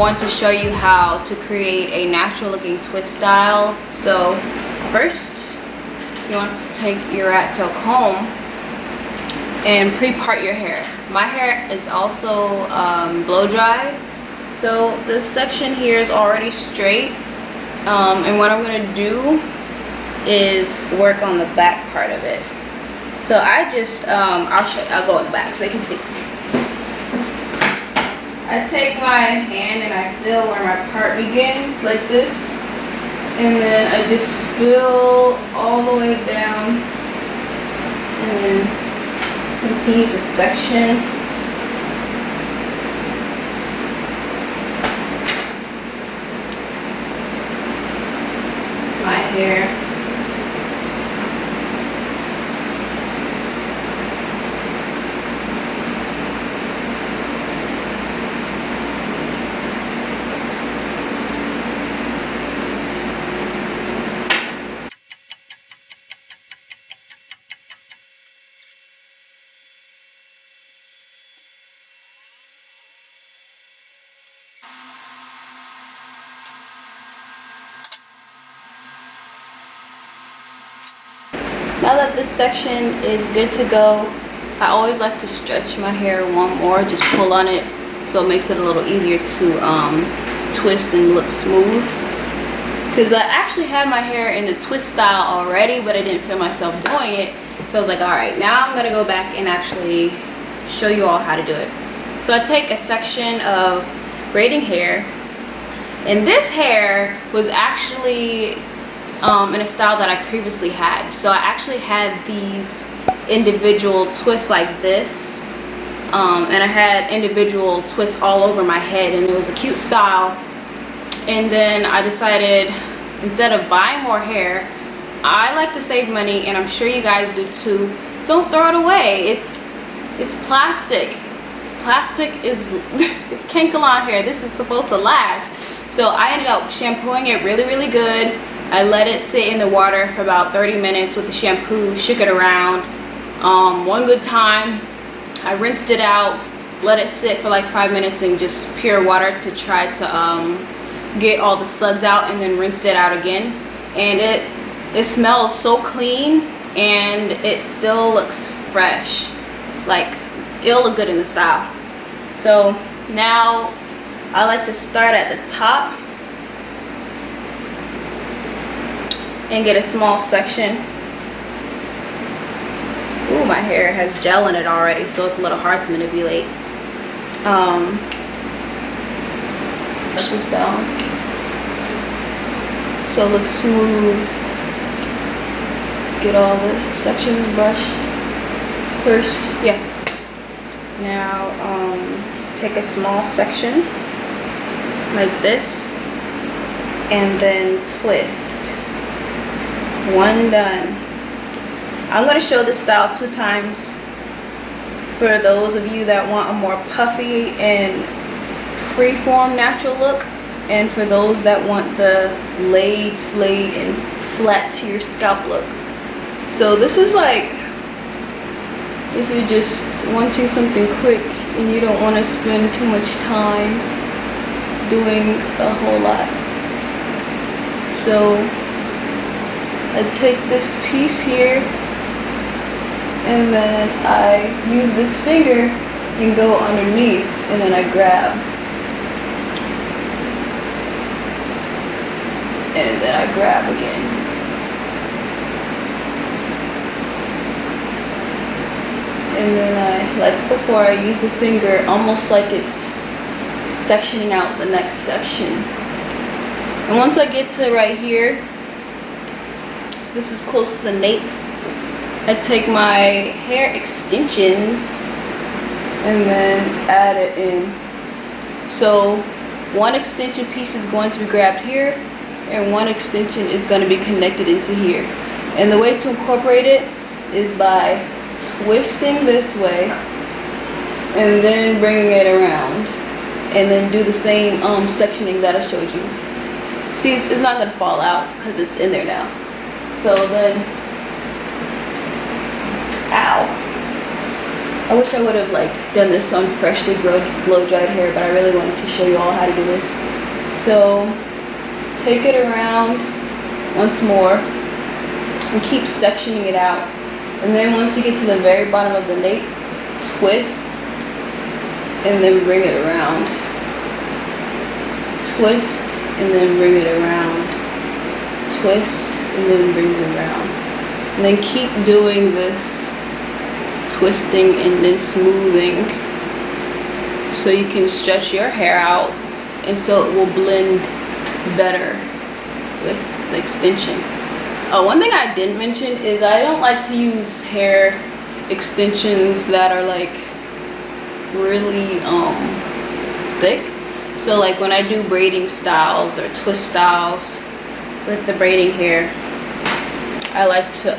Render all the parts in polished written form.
want to show you how to create a natural looking twist style. So first, you want to take your rat tail comb and pre-part your hair. My hair is also blow dried, so this section here is already straight, and what I'm going to do is work on the back part of it. So I just I'll go in the back so you can see. I take my hand and I feel where my part begins, like this, and then I just feel all the way down and then continue to section. My hair. Now that this section is good to go, I always like to stretch my hair one more, just pull on it so it makes it a little easier to twist and look smooth. Because I actually had my hair in the twist style already, but I didn't feel myself doing it. So I was like, alright, now I'm going to go back and actually show you all how to do it. So I take a section of braiding hair, and this hair was actually in a style that I previously had. So I actually had these individual twists like this, and I had individual twists all over my head, and it was a cute style. And then I decided, instead of buying more hair, I like to save money, and I'm sure you guys do too. Don't throw it away. It's plastic. Plastic is it's kanekalon hair. This is supposed to last. So I ended up shampooing it really good. I let it sit in the water for about 30 minutes with the shampoo, shook it around one good time. I rinsed it out, let it sit for like 5 minutes in just pure water to try to get all the suds out, and then rinsed it out again. And it smells so clean, and it still looks fresh. Like, it'll look good in the style. So now I like to start at the top and get a small section. Ooh, my hair has gel in it already, so it's a little hard to manipulate. Push this down so it looks smooth. Get all the sections brushed first. Yeah. Now take a small section like this and then twist. One done. I'm going to show this style 2 times for those of you that want a more puffy and freeform natural look, and for those that want the laid, slayed, and flat to your scalp look. So this is like if you're just wanting something quick and you don't want to spend too much time doing a whole lot. So I take this piece here, and then I use this finger and go underneath, and then I grab. And then I grab again. And then I, like before, I use the finger almost like it's sectioning out the next section. And once I get to right here, this is close to the nape, I take my hair extensions and then add it in. So one extension piece is going to be grabbed here, and one extension is going to be connected into here. And the way to incorporate it is by twisting this way and then bringing it around, and then do the same sectioning that I showed you. See, it's not going to fall out because it's in there now. So then, ow, I wish I would have like done this on freshly blow dried hair, but I really wanted to show you all how to do this. So take it around once more and keep sectioning it out. And then once you get to the very bottom of the nape, twist and then bring it around. Twist and then bring it around. Twist and then bring it around. And then keep doing this, twisting and then smoothing, so you can stretch your hair out and so it will blend better with the extension. One thing I didn't mention is I don't like to use hair extensions that are like really thick. So like when I do braiding styles or twist styles with the braiding hair, I like to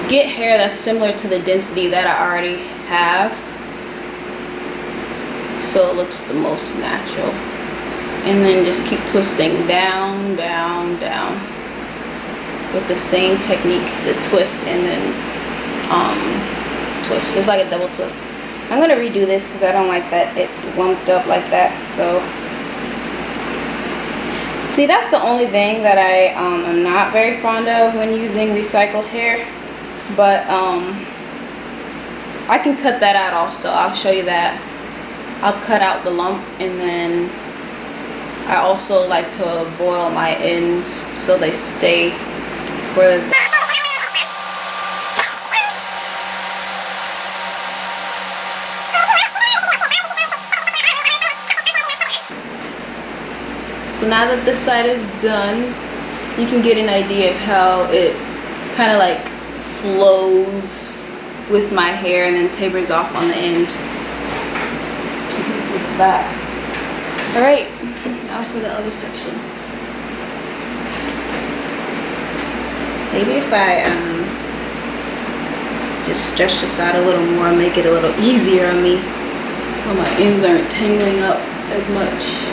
get hair that's similar to the density that I already have, so it looks the most natural. And then just keep twisting down, down, down with the same technique, the twist and then twist. It's like a double twist. I'm gonna redo this because I don't like that it lumped up like that. So see, that's the only thing that I am not very fond of when using recycled hair, but I can cut that out also. I'll show you that. I'll cut out the lump, and then I also like to boil my ends so they stay for the So now that this side is done, you can get an idea of how it kind of like flows with my hair and then tapers off on the end. You can see the back. Alright, now for the other section. Maybe if I just stretch this out a little more, make it a little easier on me so my ends aren't tangling up as much.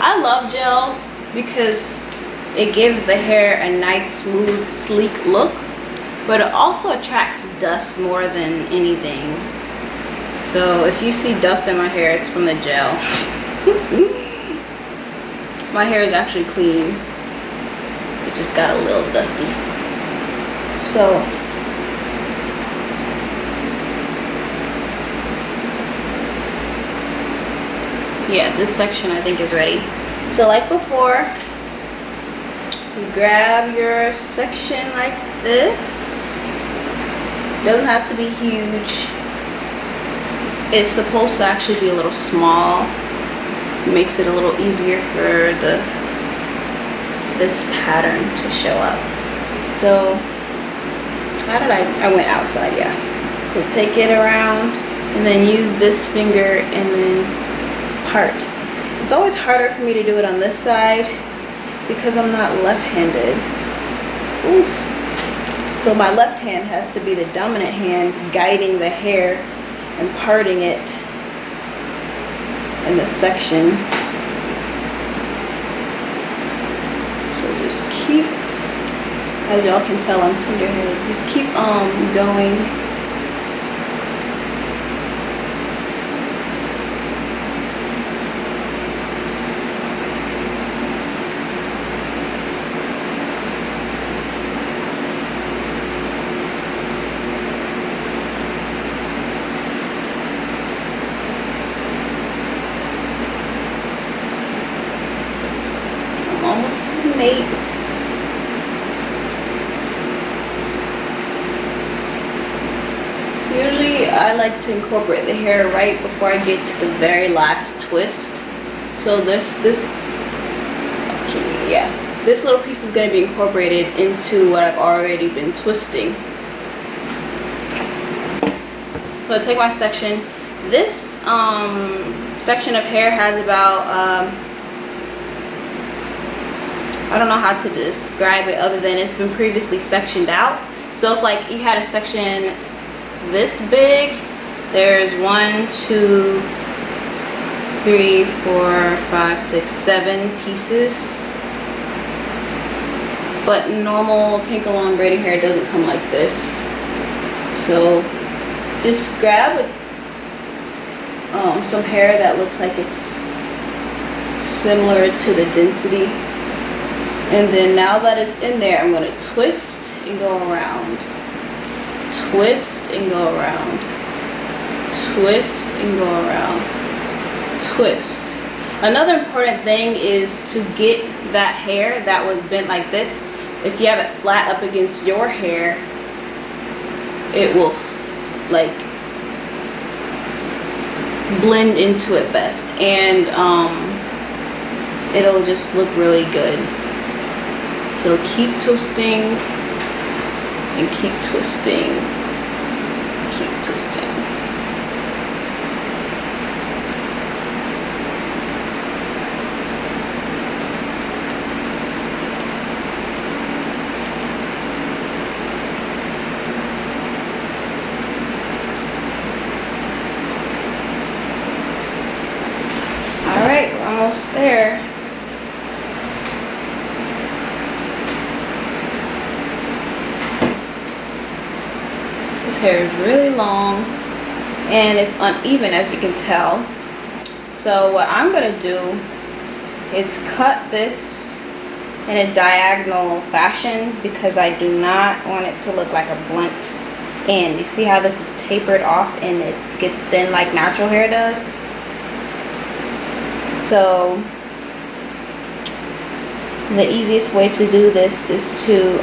I love gel because it gives the hair a nice, smooth, sleek look, but it also attracts dust more than anything. So if you see dust in my hair, it's from the gel. My hair is actually clean. It just got a little dusty. So yeah, this section I think is ready. So like before, you grab your section like this. Doesn't have to be huge. It's supposed to actually be a little small. It makes it a little easier for this pattern to show up. So how did I went outside, yeah. So take it around and then use this finger and then part. It's always harder for me to do it on this side because I'm not left-handed. Oof. So my left hand has to be the dominant hand guiding the hair and parting it in this section. So just keep, as y'all can tell, I'm tender-headed. Just keep going. Usually I like to incorporate the hair right before I get to the very last twist. So this little piece is going to be incorporated into what I've already been twisting. So I take my section. This section of hair has about I don't know how to describe it other than it's been previously sectioned out. So if like you had a section this big, There's 1, 2, 3, 4, 5, 6, 7 pieces. But normal kanekalon braiding hair doesn't come like this. So just grab some hair that looks like it's similar to the density. And then now that it's in there, I'm going to twist and go around. Twist and go around. Twist and go around. Twist. Another important thing is to get that hair that was bent like this. If you have it flat up against your hair, it will like blend into it best, and it'll just look really good. So keep twisting and keep twisting, keep twisting. Alright, we're almost there. This hair is really long and it's uneven, as you can tell. So what I'm going to do is cut this in a diagonal fashion because I do not want it to look like a blunt end. You see how this is tapered off and it gets thin like natural hair does? So the easiest way to do this is to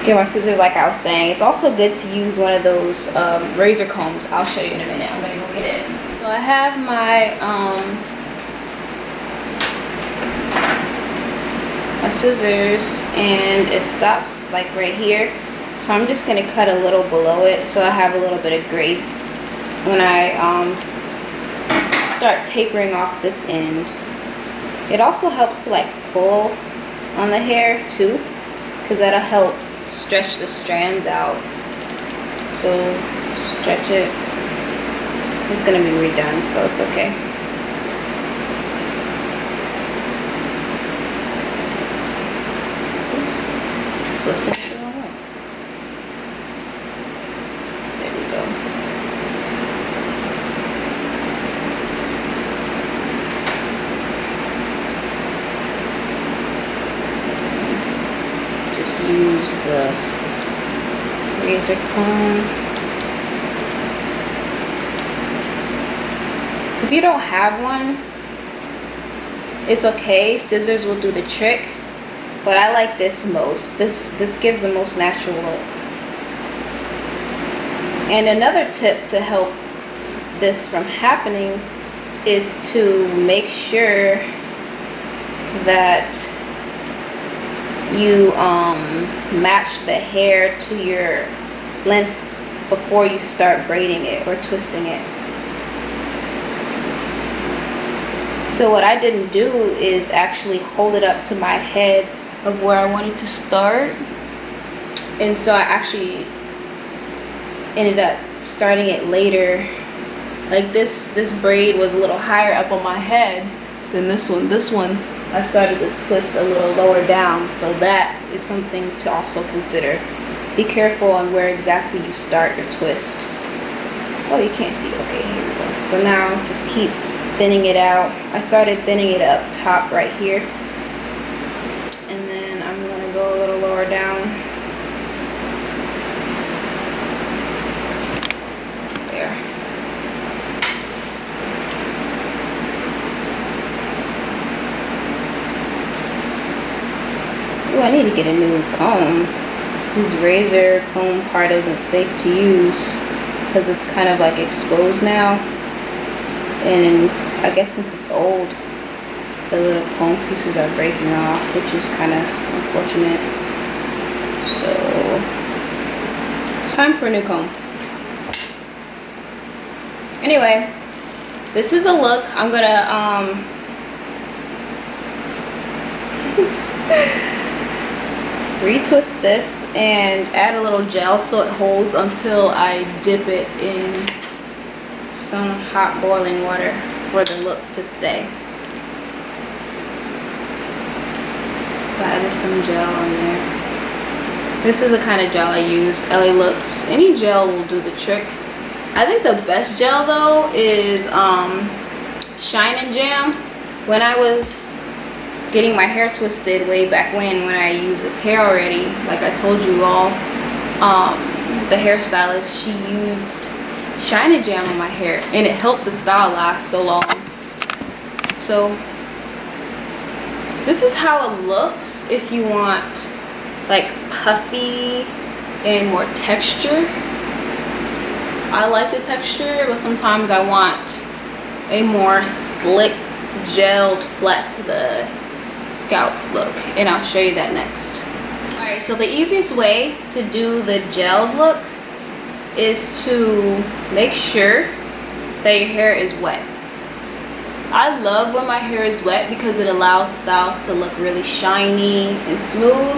get my scissors like I was saying. It's also good to use one of those razor combs. I'll show you in a minute. I'm gonna go get it. So I have my scissors and it stops like right here. So I'm just gonna cut a little below it so I have a little bit of grace when I start tapering off this end. It also helps to like pull on the hair too, because that'll help stretch the strands out. So stretch it. It's gonna be redone, so it's okay. Oops, twisting it the wrong way. There we go. Use the razor comb. If you don't have one, it's okay. Scissors will do the trick, but I like this most. This gives the most natural look. And another tip to help this from happening is to make sure that you match the hair to your length before you start braiding it or twisting it. So what I didn't do is actually hold it up to my head of where I wanted to start, and so I actually ended up starting it later. Like this braid was a little higher up on my head than this one. This one I started to twist a little lower down, so that is something to also consider. Be careful on where exactly you start your twist. Oh, you can't see. Okay, here we go. So now just keep thinning it out. I started thinning it up top right here, and then I'm going to go a little lower down. There. Ooh, I need to get a new comb. This razor comb part isn't safe to use because it's kind of like exposed now, and I guess since it's old, the little comb pieces are breaking off, which is kind of unfortunate. So it's time for a new comb. Anyway, this is a look. I'm gonna retwist this and add a little gel so it holds until I dip it in some hot boiling water for the look to stay. So I added some gel on there. This is the kind of gel I use, LA Looks. Any gel will do the trick. I think the best gel though is Shine and Jam. When I was getting my hair twisted way back when I used this hair already, like I told you all, the hairstylist, she used Shine and Jam on my hair and it helped the style last so long. So this is how it looks if you want like puffy and more texture. I like the texture, but sometimes I want a more slick, gelled, flat to the scalp look, and I'll show you that next. Alright, so the easiest way to do the gelled look is to make sure that your hair is wet. I love when my hair is wet because it allows styles to look really shiny and smooth.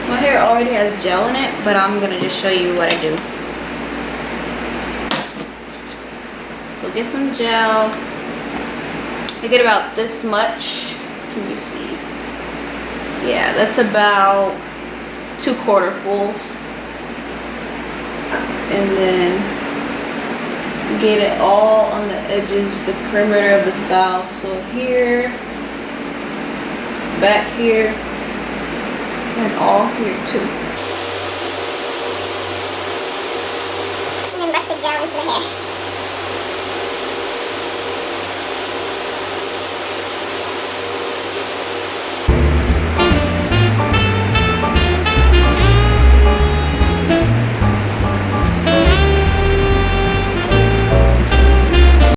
My hair already has gel in it, but I'm gonna just show you what I do. So get some gel. I get about this much. Can you see? Yeah, that's about 2 quarterfuls. And then get it all on the edges, the perimeter of the style. So here, back here, and all here too. And then brush the gel into the hair.